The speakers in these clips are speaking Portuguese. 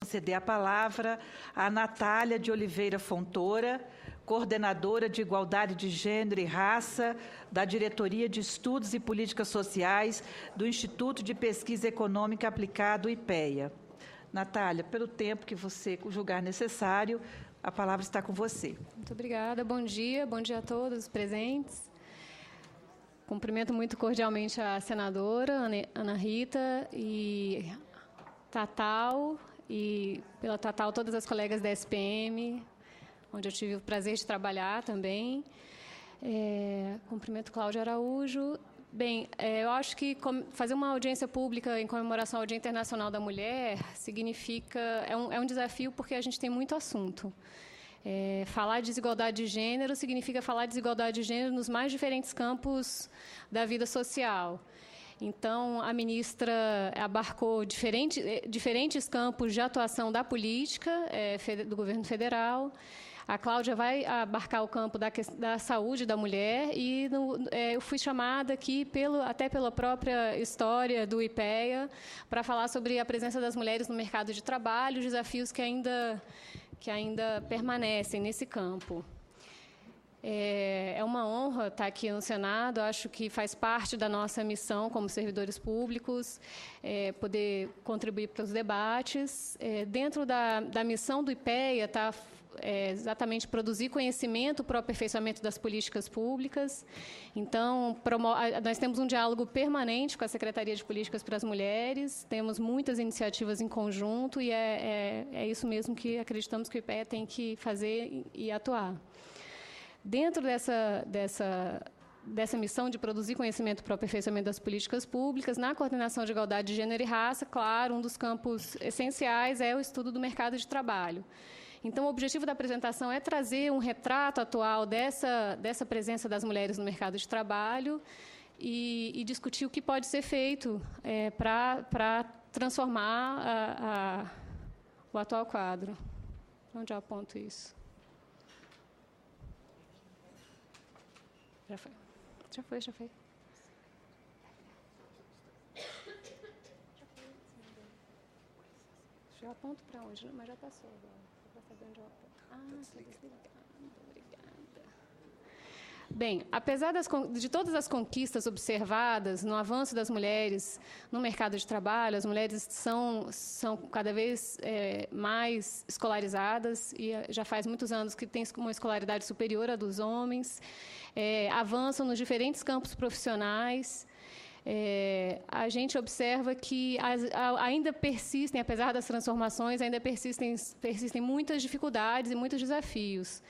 conceder a palavra à Natália de Oliveira Fontoura, coordenadora de Igualdade de Gênero e Raça da Diretoria de Estudos e Políticas Sociais do Instituto de Pesquisa Econômica Aplicada, IPEA. Natália, pelo tempo que você julgar necessário, a palavra está com você. Muito obrigada. Bom dia a todos os presentes. Cumprimento muito cordialmente a senadora Ana Rita e Tatal, e pela Tatal todas as colegas da SPM, onde eu tive o prazer de trabalhar também. Cumprimento Cláudia Araújo. Bem, eu acho que fazer uma audiência pública em comemoração ao Dia Internacional da Mulher significa... É um desafio porque a gente tem muito assunto. Falar de desigualdade de gênero significa falar de desigualdade de gênero nos mais diferentes campos da vida social. Então, a ministra abarcou diferentes campos de atuação da política do governo federal. A Cláudia vai abarcar o campo da saúde da mulher e eu fui chamada aqui, até pela própria história do IPEA, para falar sobre a presença das mulheres no mercado de trabalho, os desafios que ainda permanecem nesse campo. É uma honra estar aqui no Senado, acho que faz parte da nossa missão como servidores públicos, poder contribuir para os debates. Dentro da missão do IPEA está exatamente produzir conhecimento para o aperfeiçoamento das políticas públicas. Então, nós temos um diálogo permanente com a Secretaria de Políticas para as Mulheres, temos muitas iniciativas em conjunto e é isso mesmo que acreditamos que o IPEA tem que fazer e atuar. Dentro dessa missão de produzir conhecimento para o aperfeiçoamento das políticas públicas, na coordenação de igualdade de gênero e raça, claro, um dos campos essenciais é o estudo do mercado de trabalho. Então, o objetivo da apresentação é trazer um retrato atual dessa presença das mulheres no mercado de trabalho e discutir o que pode ser feito para transformar o atual quadro. Onde eu aponto isso? Já foi. Eu aponto para onde? Mas já passou agora. Para saber onde eu aponto. Está desligado. Obrigada. Bem, apesar de todas as conquistas observadas no avanço das mulheres no mercado de trabalho, as mulheres são cada vez mais escolarizadas e já faz muitos anos que têm uma escolaridade superior à dos homens, avançam nos diferentes campos profissionais. A gente observa que ainda persistem, apesar das transformações, ainda persistem muitas dificuldades e muitos desafios.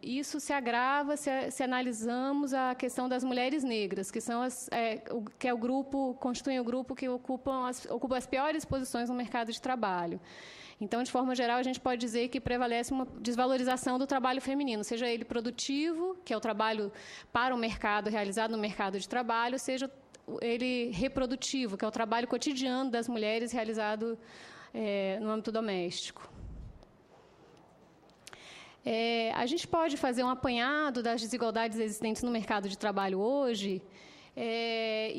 Isso se agrava se analisamos a questão das mulheres negras, que constituem o grupo que ocupa as piores posições no mercado de trabalho. Então, de forma geral, a gente pode dizer que prevalece uma desvalorização do trabalho feminino, seja ele produtivo, que é o trabalho para o mercado, realizado no mercado de trabalho, seja ele reprodutivo, que é o trabalho cotidiano das mulheres realizado no âmbito doméstico. A gente pode fazer um apanhado das desigualdades existentes no mercado de trabalho hoje,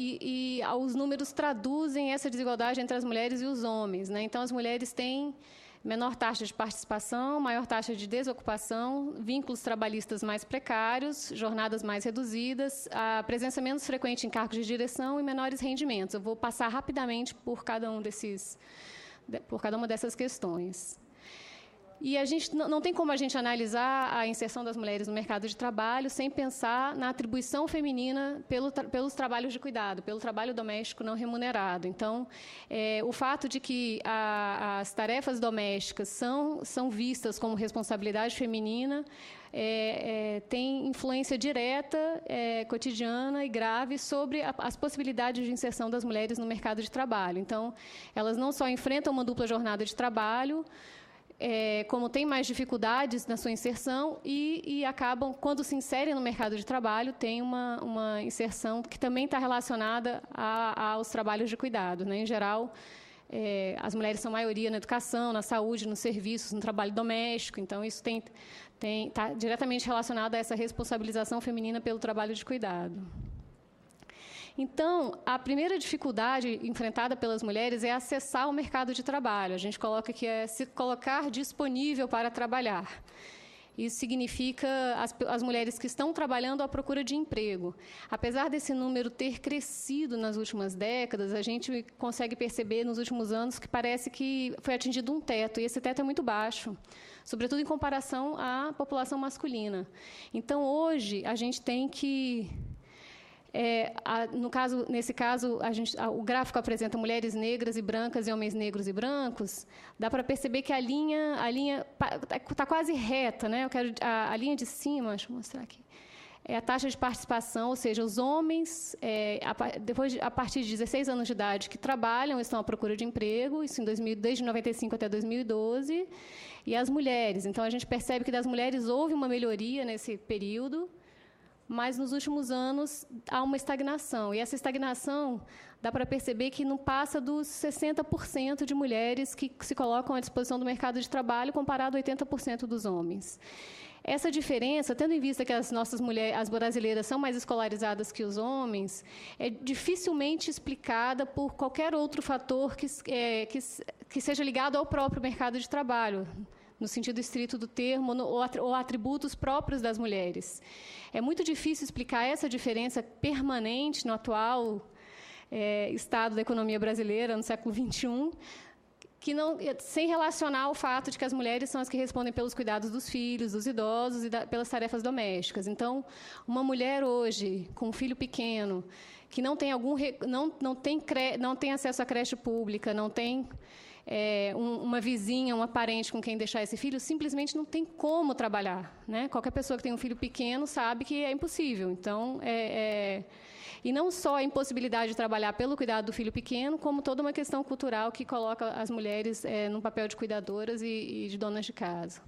e os números traduzem essa desigualdade entre as mulheres e os homens, né? Então, as mulheres têm menor taxa de participação, maior taxa de desocupação, vínculos trabalhistas mais precários, jornadas mais reduzidas, a presença menos frequente em cargos de direção e menores rendimentos. Eu vou passar rapidamente por cada uma dessas questões. E a gente não tem como a gente analisar a inserção das mulheres no mercado de trabalho sem pensar na atribuição feminina pelos trabalhos de cuidado, pelo trabalho doméstico não remunerado. Então, o fato de que as tarefas domésticas são vistas como responsabilidade feminina tem influência direta, cotidiana e grave sobre as possibilidades de inserção das mulheres no mercado de trabalho. Então, elas não só enfrentam uma dupla jornada de trabalho, como têm mais dificuldades na sua inserção e acabam, quando se inserem no mercado de trabalho, tem uma inserção que também está relacionada aos trabalhos de cuidado, né? Em geral, as mulheres são maioria na educação, na saúde, nos serviços, no trabalho doméstico. Então, isso está diretamente relacionado a essa responsabilização feminina pelo trabalho de cuidado. Então, a primeira dificuldade enfrentada pelas mulheres é acessar o mercado de trabalho. A gente coloca que é se colocar disponível para trabalhar. Isso significa as mulheres que estão trabalhando à procura de emprego. Apesar desse número ter crescido nas últimas décadas, a gente consegue perceber nos últimos anos que parece que foi atingido um teto, e esse teto é muito baixo, sobretudo em comparação à população masculina. Então, hoje, a gente tem que... nesse caso, o gráfico apresenta mulheres negras e brancas e homens negros e brancos. Dá para perceber que a linha está quase reta, né? A linha de cima, deixa eu mostrar aqui, é a taxa de participação, ou seja, os homens, a partir de 16 anos de idade, que trabalham, estão à procura de emprego, isso desde 95 até 2012, e as mulheres. Então, a gente percebe que das mulheres houve uma melhoria nesse período, mas nos últimos anos há uma estagnação. E essa estagnação dá para perceber que não passa dos 60% de mulheres que se colocam à disposição do mercado de trabalho, comparado a 80% dos homens. Essa diferença, tendo em vista que as nossas mulheres, as brasileiras, são mais escolarizadas que os homens, é dificilmente explicada por qualquer outro fator que seja ligado ao próprio mercado de trabalho, no sentido estrito do termo, ou atributos próprios das mulheres. É muito difícil explicar essa diferença permanente no atual estado da economia brasileira, no século XXI, sem relacionar o fato de que as mulheres são as que respondem pelos cuidados dos filhos, dos idosos e pelas tarefas domésticas. Então, uma mulher hoje, com um filho pequeno, que não tem acesso à creche pública, não tem uma vizinha, uma parente com quem deixar esse filho, simplesmente não tem como trabalhar, né? Qualquer pessoa que tem um filho pequeno sabe que é impossível. Então, e não só a impossibilidade de trabalhar pelo cuidado do filho pequeno, como toda uma questão cultural que coloca as mulheres num papel de cuidadoras e de donas de casa.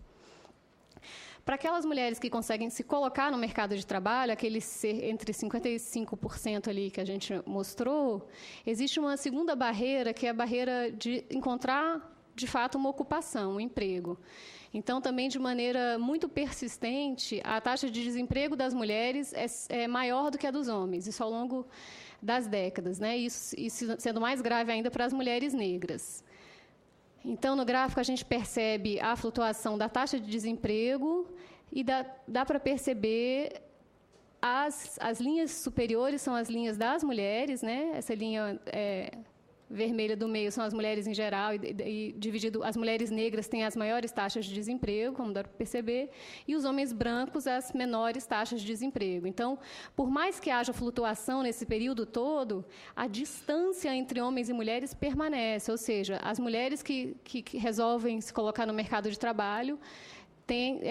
Para aquelas mulheres que conseguem se colocar no mercado de trabalho, aquele ser entre 55% ali que a gente mostrou, existe uma segunda barreira, que é a barreira de encontrar, de fato, uma ocupação, um emprego. Então, também, de maneira muito persistente, a taxa de desemprego das mulheres é maior do que a dos homens, isso ao longo das décadas, né? Isso sendo mais grave ainda para as mulheres negras. Então, no gráfico, a gente percebe a flutuação da taxa de desemprego e dá para perceber as linhas superiores são as linhas das mulheres, né? Essa linha vermelha do meio são as mulheres em geral, e dividido, as mulheres negras têm as maiores taxas de desemprego, como dá para perceber, e os homens brancos as menores taxas de desemprego. Então, por mais que haja flutuação nesse período todo, a distância entre homens e mulheres permanece, ou seja, as mulheres que resolvem se colocar no mercado de trabalho têm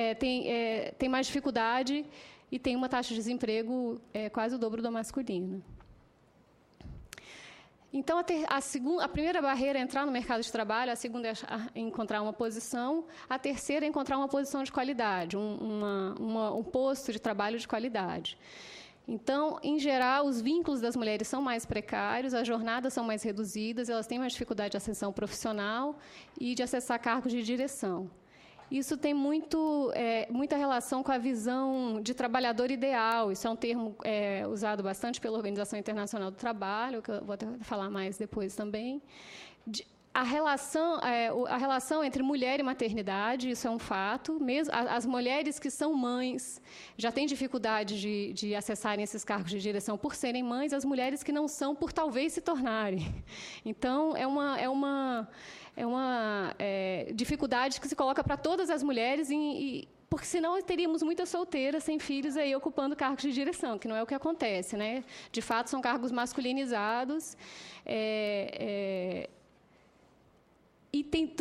mais dificuldade e têm uma taxa de desemprego quase o dobro da masculina. Então, a primeira barreira é entrar no mercado de trabalho, a segunda é encontrar uma posição, a terceira é encontrar uma posição de qualidade, um posto de trabalho de qualidade. Então, em geral, os vínculos das mulheres são mais precários, as jornadas são mais reduzidas, elas têm mais dificuldade de ascensão profissional e de acessar cargos de direção. Isso tem muita relação com a visão de trabalhador ideal. Isso é um termo usado bastante pela Organização Internacional do Trabalho, que eu vou até falar mais depois também. A relação entre mulher e maternidade, isso é um fato. Mesmo, as mulheres que são mães já têm dificuldade de acessarem esses cargos de direção por serem mães, as mulheres que não são, por talvez se tornarem. Então, é uma dificuldade que se coloca para todas as mulheres, porque senão teríamos muitas solteiras sem filhos aí ocupando cargos de direção, que não é o que acontece, né? De fato, são cargos masculinizados. E tem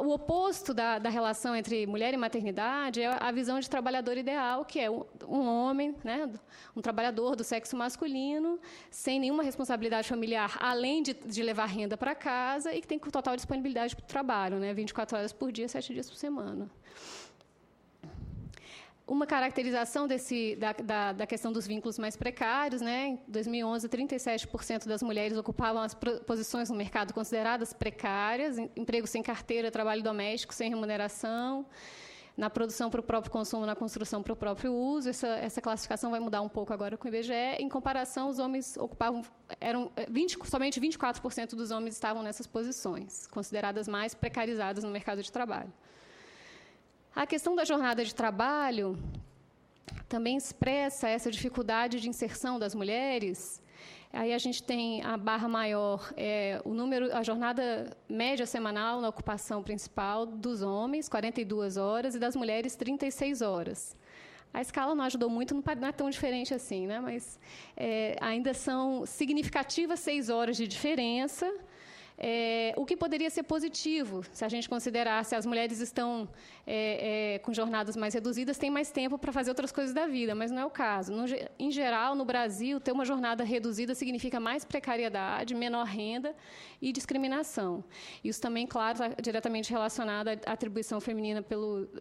o oposto da relação entre mulher e maternidade é a visão de trabalhador ideal, que é um homem, né, um trabalhador do sexo masculino, sem nenhuma responsabilidade familiar, além de levar renda para casa, e que tem total disponibilidade para o trabalho, né, 24 horas por dia, 7 dias por semana. Uma caracterização da questão dos vínculos mais precários, né? Em 2011, 37% das mulheres ocupavam as posições no mercado consideradas precárias, emprego sem carteira, trabalho doméstico sem remuneração. na produção para o próprio consumo, na construção para o próprio uso. Essa classificação vai mudar um pouco agora com o IBGE. Em comparação, os homens ocupavam... somente 24% dos homens estavam nessas posições, consideradas mais precarizadas no mercado de trabalho. A questão da jornada de trabalho também expressa essa dificuldade de inserção das mulheres. Aí a gente tem a barra maior, a jornada média semanal na ocupação principal dos homens, 42 horas, e das mulheres, 36 horas. A escala não ajudou muito, não é tão diferente assim, né? Mas ainda são significativas 6 horas de diferença, o que poderia ser positivo, se a gente considerasse as mulheres estão com jornadas mais reduzidas, têm mais tempo para fazer outras coisas da vida, mas não é o caso. Em geral, no Brasil, ter uma jornada reduzida significa mais precariedade, menor renda e discriminação. Isso também, claro, está diretamente relacionado à atribuição feminina,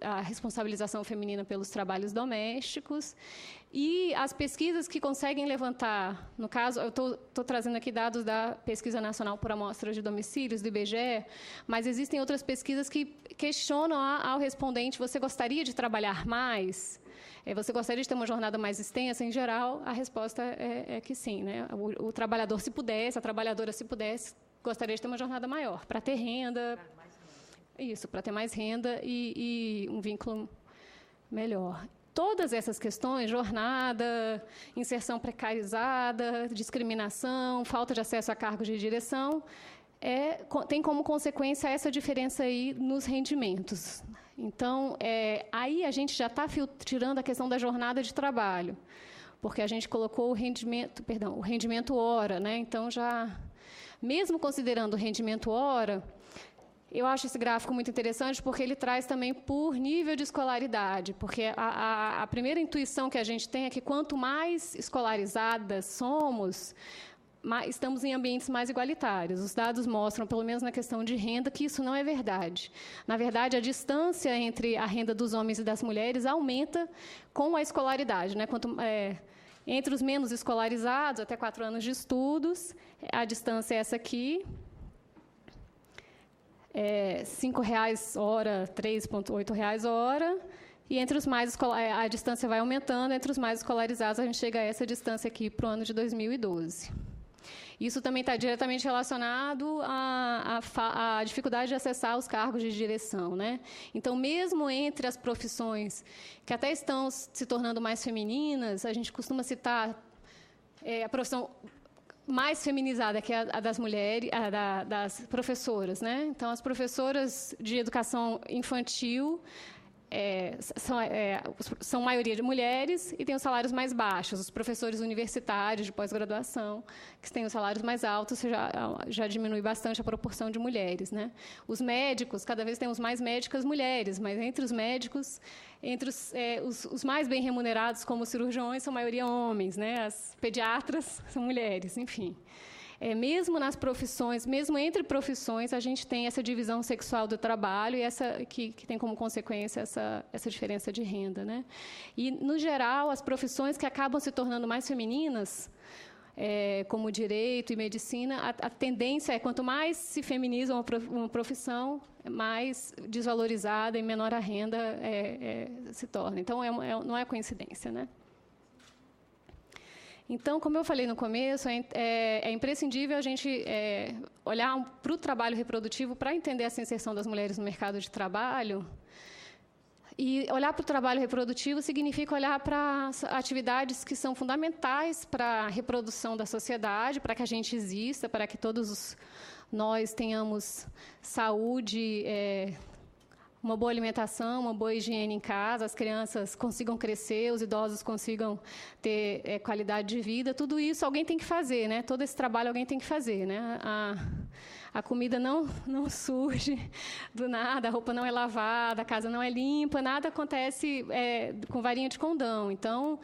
à responsabilização feminina pelos trabalhos domésticos. E as pesquisas que conseguem levantar, no caso, eu estou trazendo aqui dados da Pesquisa Nacional por Amostras de Domicílios, do IBGE, mas existem outras pesquisas que questionam ao respondente: você gostaria de trabalhar mais? Você gostaria de ter uma jornada mais extensa? Em geral, a resposta é que sim, né? O trabalhador, se pudesse, a trabalhadora, se pudesse, gostaria de ter uma jornada maior, para ter renda. Isso, para ter mais renda e um vínculo melhor. Todas essas questões, jornada, inserção precarizada, discriminação, falta de acesso a cargos de direção, tem como consequência essa diferença aí nos rendimentos. Então, aí a gente já está tirando a questão da jornada de trabalho, porque a gente colocou o rendimento hora, né? Então, mesmo considerando o rendimento hora, eu acho esse gráfico muito interessante porque ele traz também por nível de escolaridade, porque a primeira intuição que a gente tem é que quanto mais escolarizadas somos, estamos em ambientes mais igualitários. Os dados mostram, pelo menos na questão de renda, que isso não é verdade. Na verdade, a distância entre a renda dos homens e das mulheres aumenta com a escolaridade, né? Entre os menos escolarizados, até 4 anos de estudos, a distância é essa aqui. R$5 hora, R$3,8 hora, e entre os mais a distância vai aumentando, entre os mais escolarizados a gente chega a essa distância aqui para o ano de 2012. Isso também está diretamente relacionado à dificuldade de acessar os cargos de direção, né? Então, mesmo entre as profissões que até estão se tornando mais femininas, a gente costuma citar a profissão mais feminizada, que é a das mulheres, das professoras, né? Então, as professoras de educação infantil são maioria de mulheres e têm os salários mais baixos. Os professores universitários de pós-graduação, que têm os salários mais altos, já diminui bastante a proporção de mulheres, né? Os médicos, cada vez temos mais médicas mulheres, mas entre os médicos, entre os mais bem remunerados, como os cirurgiões, são a maioria homens, né? As pediatras são mulheres, enfim. Mesmo nas profissões, mesmo entre profissões, a gente tem essa divisão sexual do trabalho e que tem como consequência essa diferença de renda, né? E, no geral, as profissões que acabam se tornando mais femininas, como direito e medicina, a tendência é, quanto mais se feminiza uma profissão, mais desvalorizada e menor a renda se torna. Então, não é coincidência, né? Então, como eu falei no começo, é imprescindível a gente olhar para o trabalho reprodutivo para entender essa inserção das mulheres no mercado de trabalho. E olhar para o trabalho reprodutivo significa olhar para as atividades que são fundamentais para a reprodução da sociedade, para que a gente exista, para que todos nós tenhamos saúde, uma boa alimentação, uma boa higiene em casa, as crianças consigam crescer, os idosos consigam ter qualidade de vida. Tudo isso alguém tem que fazer, né? Todo esse trabalho alguém tem que fazer, né? A comida não surge do nada, a roupa não é lavada, a casa não é limpa, nada acontece com varinha de condão. Então,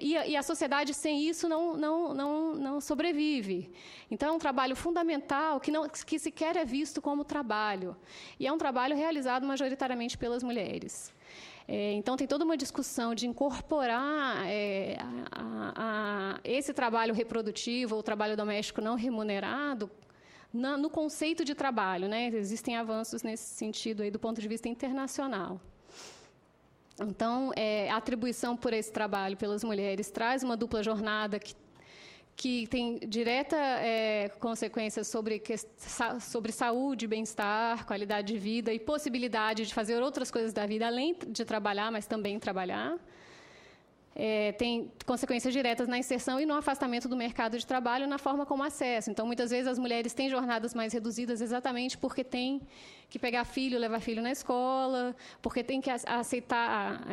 e a sociedade sem isso não sobrevive. Então, é um trabalho fundamental que sequer é visto como trabalho. E é um trabalho realizado majoritariamente pelas mulheres. Então, tem toda uma discussão de incorporar esse trabalho reprodutivo ou trabalho doméstico não remunerado no conceito de trabalho, né? Existem avanços nesse sentido aí, do ponto de vista internacional. Então, a atribuição por esse trabalho pelas mulheres traz uma dupla jornada que tem direta consequência sobre saúde, bem-estar, qualidade de vida e possibilidade de fazer outras coisas da vida, além de trabalhar, mas também trabalhar. Tem consequências diretas na inserção e no afastamento do mercado de trabalho, na forma como acesso. Então, muitas vezes, as mulheres têm jornadas mais reduzidas exatamente porque têm que pegar filho, levar filho na escola, porque tem que aceitar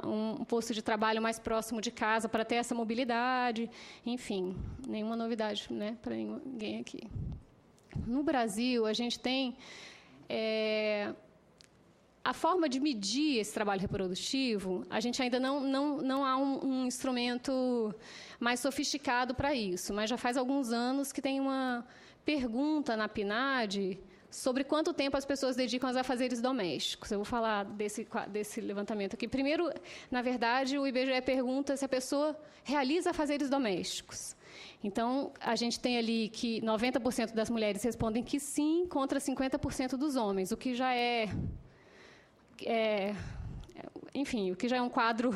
um posto de trabalho mais próximo de casa para ter essa mobilidade. Enfim, nenhuma novidade, né, para ninguém aqui. No Brasil, a gente tem... A forma de medir esse trabalho reprodutivo, a gente ainda não há um instrumento mais sofisticado para isso, mas já faz alguns anos que tem uma pergunta na PNAD sobre quanto tempo as pessoas dedicam aos afazeres domésticos. Eu vou falar desse levantamento aqui. Primeiro, na verdade, o IBGE pergunta se a pessoa realiza afazeres domésticos. Então, a gente tem ali que 90% das mulheres respondem que sim, contra 50% dos homens, o que já enfim, o que já é um quadro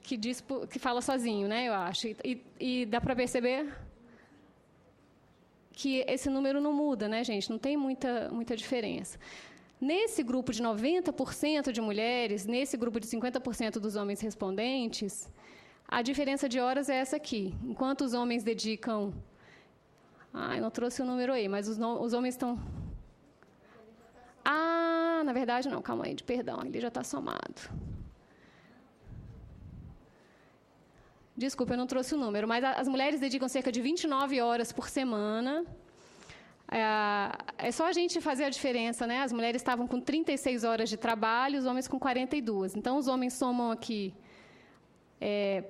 que fala sozinho, né, eu acho. E dá para perceber que esse número não muda, né, gente? Não tem muita diferença. Nesse grupo de 90% de mulheres, nesse grupo de 50% dos homens respondentes, a diferença de horas é essa aqui. Enquanto os homens dedicam... eu não trouxe o número aí, mas os homens estão... na verdade, não, calma aí, perdão, ele já está somado. Desculpa, eu não trouxe o número, mas as mulheres dedicam cerca de 29 horas por semana. É só a gente fazer a diferença, né? As mulheres estavam com 36 horas de trabalho, os homens com 42. Então, os homens somam aqui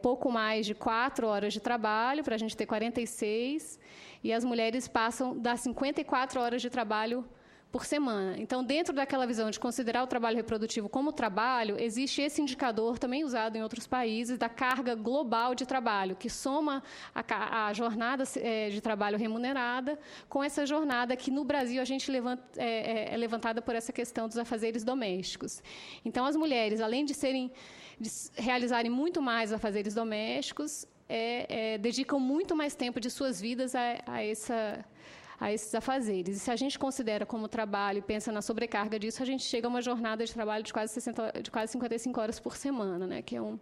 pouco mais de 4 horas de trabalho, para a gente ter 46, e as mulheres passam das 54 horas de trabalho por semana. Então, dentro daquela visão de considerar o trabalho reprodutivo como trabalho, existe esse indicador, também usado em outros países, da carga global de trabalho, que soma a jornada de trabalho remunerada com essa jornada que, no Brasil, a gente é levantada por essa questão dos afazeres domésticos. Então, as mulheres, além de realizarem muito mais afazeres domésticos, dedicam muito mais tempo de suas vidas a esses afazeres. E se a gente considera como trabalho e pensa na sobrecarga disso, a gente chega a uma jornada de trabalho de quase 55 horas por semana, né, que é um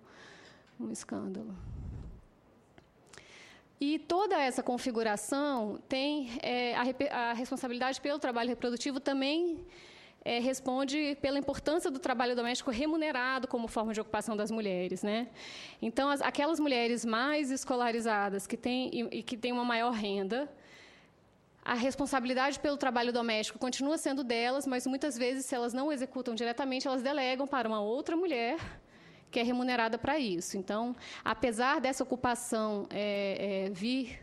escândalo. E toda essa configuração tem a responsabilidade pelo trabalho reprodutivo também responde pela importância do trabalho doméstico remunerado como forma de ocupação das mulheres, né? Então, aquelas mulheres mais escolarizadas que têm uma maior renda, a responsabilidade pelo trabalho doméstico continua sendo delas, mas muitas vezes, se elas não executam diretamente, elas delegam para uma outra mulher que é remunerada para isso. Então, apesar dessa ocupação vir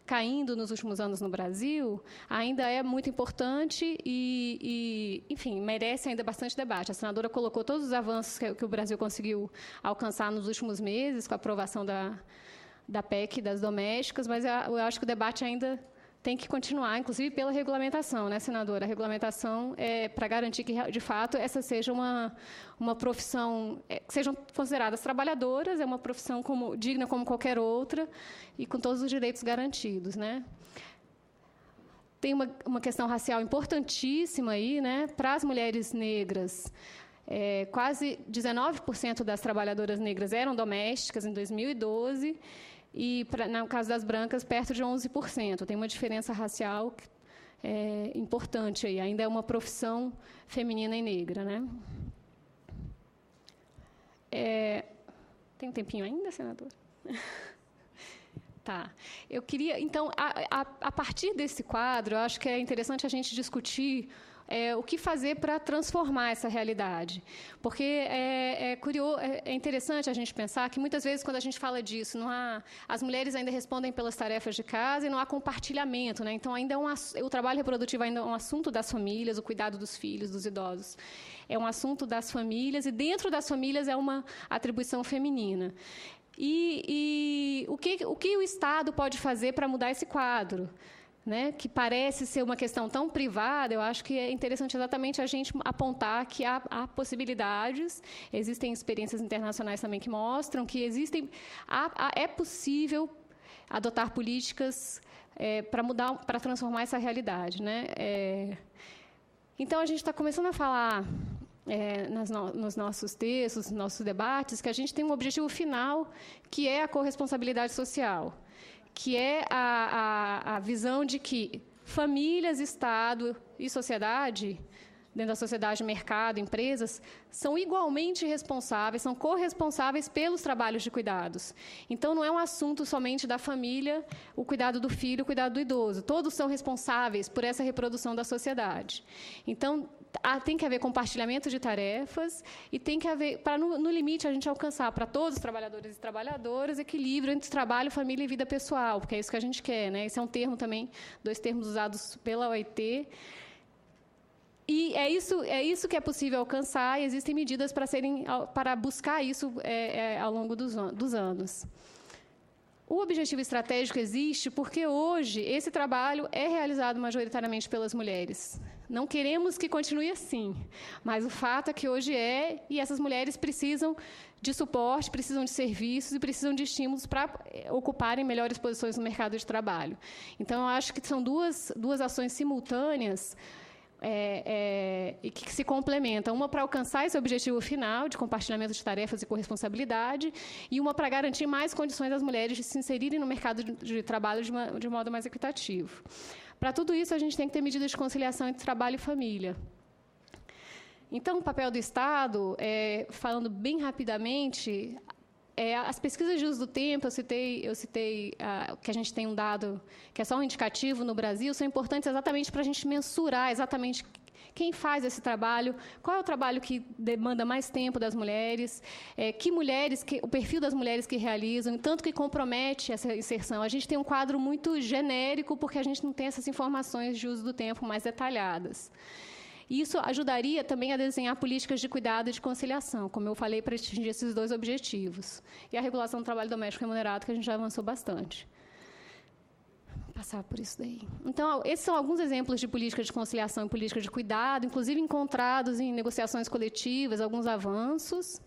caindo nos últimos anos no Brasil, ainda é muito importante e, enfim, merece ainda bastante debate. A senadora colocou todos os avanços que o Brasil conseguiu alcançar nos últimos meses, com a aprovação da PEC das domésticas, mas eu acho que o debate ainda tem que continuar, inclusive pela regulamentação, né, senadora? A regulamentação para garantir que, de fato, essa seja uma profissão, que sejam consideradas trabalhadoras, é uma profissão digna como qualquer outra e com todos os direitos garantidos, né? Tem uma questão racial importantíssima aí, né? Para as mulheres negras, quase 19% das trabalhadoras negras eram domésticas em 2012, e, no caso das brancas, perto de 11%. Tem uma diferença racial importante aí. Ainda é uma profissão feminina e negra, né? Tem um tempinho ainda, senadora? Tá. Eu queria, então, a partir desse quadro, eu acho que é interessante a gente discutir o que fazer para transformar essa realidade. Porque é interessante a gente pensar que, muitas vezes, quando a gente fala disso, as mulheres ainda respondem pelas tarefas de casa e não há compartilhamento, né? Então, ainda o trabalho reprodutivo ainda é um assunto das famílias, o cuidado dos filhos, dos idosos. É um assunto das famílias, e dentro das famílias é uma atribuição feminina. E o que o Estado pode fazer para mudar esse quadro? né, que parece ser uma questão tão privada, eu acho que é interessante exatamente a gente apontar que há possibilidades, existem experiências internacionais também que mostram que é possível adotar políticas para transformar essa realidade, né? Então, a gente está começando a falar nos nossos textos, nos nossos debates, que a gente tem um objetivo final, que é a corresponsabilidade social, que é a visão de que famílias, Estado e sociedade, dentro da sociedade, mercado, empresas, são igualmente responsáveis, são corresponsáveis pelos trabalhos de cuidados. Então, não é um assunto somente da família, o cuidado do filho, o cuidado do idoso. Todos são responsáveis por essa reprodução da sociedade. Então, tem que haver compartilhamento de tarefas e tem que haver, para no limite, a gente alcançar para todos os trabalhadores e trabalhadoras equilíbrio entre trabalho, família e vida pessoal, porque é isso que a gente quer, né? Esse é um termo também, 2 termos usados pela OIT. E é isso que é possível alcançar, e existem medidas para buscar isso ao longo dos anos. O objetivo estratégico existe porque, hoje, esse trabalho é realizado majoritariamente pelas mulheres. Não queremos que continue assim, mas o fato é que hoje e essas mulheres precisam de suporte, precisam de serviços e precisam de estímulos para ocuparem melhores posições no mercado de trabalho. Então, eu acho que são duas ações simultâneas, e que se complementam, uma para alcançar esse objetivo final de compartilhamento de tarefas e corresponsabilidade, e uma para garantir mais condições das mulheres de se inserirem no mercado de trabalho de modo mais equitativo. Para tudo isso, a gente tem que ter medidas de conciliação entre trabalho e família. Então, o papel do Estado, falando bem rapidamente, as pesquisas de uso do tempo, eu citei que a gente tem um dado que é só um indicativo no Brasil, são importantes exatamente para a gente mensurar exatamente quem faz esse trabalho, qual é o trabalho que demanda mais tempo das mulheres, o perfil das mulheres que realizam, tanto que compromete essa inserção. A gente tem um quadro muito genérico, porque a gente não tem essas informações de uso do tempo mais detalhadas. Isso ajudaria também a desenhar políticas de cuidado e de conciliação, como eu falei, para atingir esses 2 objetivos. E a regulação do trabalho doméstico remunerado, que a gente já avançou bastante. Vou passar por isso daí. Então, esses são alguns exemplos de políticas de conciliação e políticas de cuidado, inclusive encontrados em negociações coletivas, alguns avanços.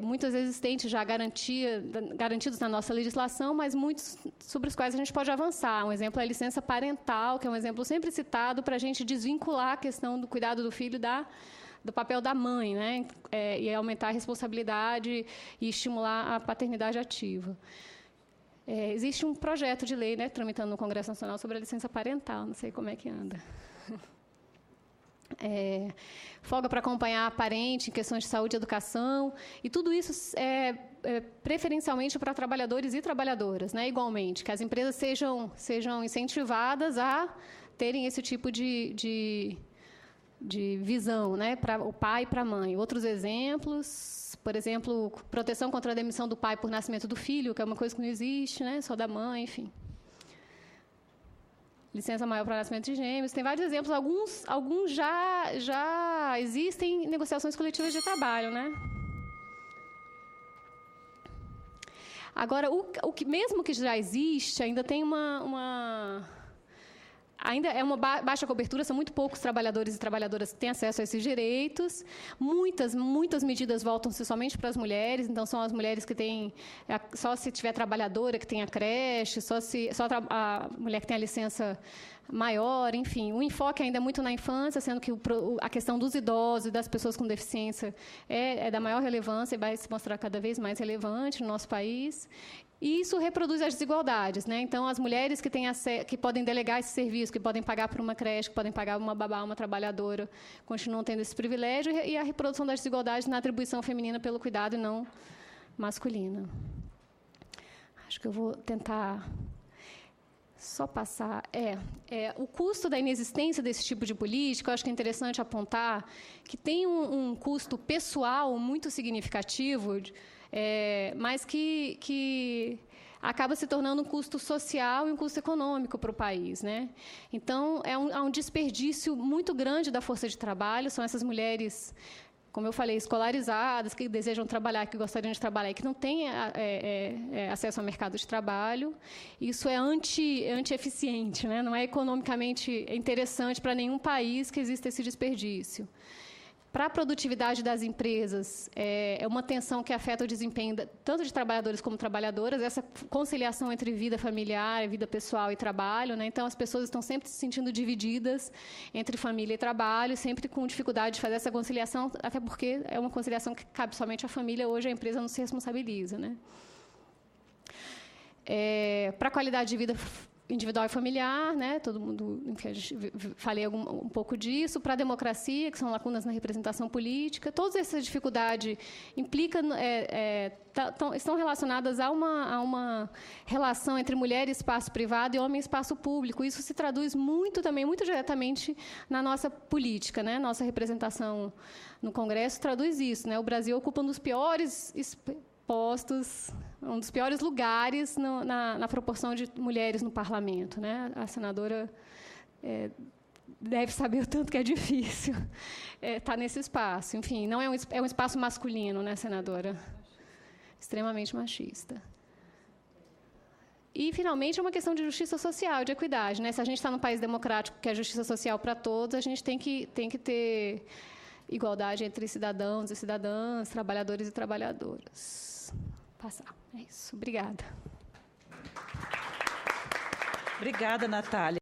Muitos existentes já garantidos na nossa legislação, mas muitos sobre os quais a gente pode avançar. Um exemplo é a licença parental, que é um exemplo sempre citado para a gente desvincular a questão do cuidado do filho do papel da mãe, né? E aumentar a responsabilidade e estimular a paternidade ativa. Existe um projeto de lei, né, tramitando no Congresso Nacional sobre a licença parental, não sei como é que anda. Folga para acompanhar a parente em questões de saúde e educação, e tudo isso preferencialmente para trabalhadores e trabalhadoras, né, igualmente, que as empresas sejam incentivadas a terem esse tipo de visão, né, para o pai e para a mãe. Outros exemplos, por exemplo, proteção contra a demissão do pai por nascimento do filho, que é uma coisa que não existe, né, só da mãe, enfim. Licença maior para nascimento de gêmeos. Tem vários exemplos. Alguns já existem negociações coletivas de trabalho, né? Agora, o que mesmo que já existe, ainda tem ainda é uma baixa cobertura, são muito poucos trabalhadores e trabalhadoras que têm acesso a esses direitos. Muitas medidas voltam-se somente para as mulheres, então são as mulheres que têm, só se tiver trabalhadora que tem a creche, só a mulher que tem a licença maior, enfim. O enfoque ainda é muito na infância, sendo que a questão dos idosos e das pessoas com deficiência é da maior relevância e vai se mostrar cada vez mais relevante no nosso país. E isso reproduz as desigualdades, né? Então, as mulheres que podem delegar esse serviço, que podem pagar por uma creche, que podem pagar uma babá, uma trabalhadora, continuam tendo esse privilégio, e a reprodução das desigualdades na atribuição feminina pelo cuidado e não masculina. Acho que eu vou tentar só passar. O custo da inexistência desse tipo de política, eu acho que é interessante apontar que tem um custo pessoal muito significativo, mas que acaba se tornando um custo social e um custo econômico para o país, né? Então, há um desperdício muito grande da força de trabalho, são essas mulheres como eu falei, escolarizadas, que desejam trabalhar, que gostariam de trabalhar e que não têm acesso ao mercado de trabalho. Isso é anti-eficiente, né? Não é economicamente interessante para nenhum país que exista esse desperdício. Para a produtividade das empresas, é uma tensão que afeta o desempenho tanto de trabalhadores como trabalhadoras, essa conciliação entre vida familiar, vida pessoal e trabalho, né? Então, as pessoas estão sempre se sentindo divididas entre família e trabalho, sempre com dificuldade de fazer essa conciliação, até porque é uma conciliação que cabe somente à família, hoje a empresa não se responsabiliza, né? Para a qualidade de vida individual e familiar, né? Todo mundo, enfim, a gente falei um pouco disso. Para a democracia, que são lacunas na representação política, todas essas dificuldades estão relacionadas a uma relação entre mulher e espaço privado e homem e espaço público. Isso se traduz muito diretamente na nossa política, né? Nossa representação no Congresso traduz isso, né? O Brasil ocupa um dos piores postos, um dos piores lugares na proporção de mulheres no parlamento, né? A senadora deve saber o tanto que é difícil estar nesse espaço. Enfim, não é um espaço masculino, né, senadora? Extremamente machista. E, finalmente, é uma questão de justiça social, de equidade, né? Se a gente está num país democrático que é justiça social para todos, a gente tem que ter igualdade entre cidadãos e cidadãs, trabalhadores e trabalhadoras. Passar. É isso. Obrigada. Obrigada, Natália.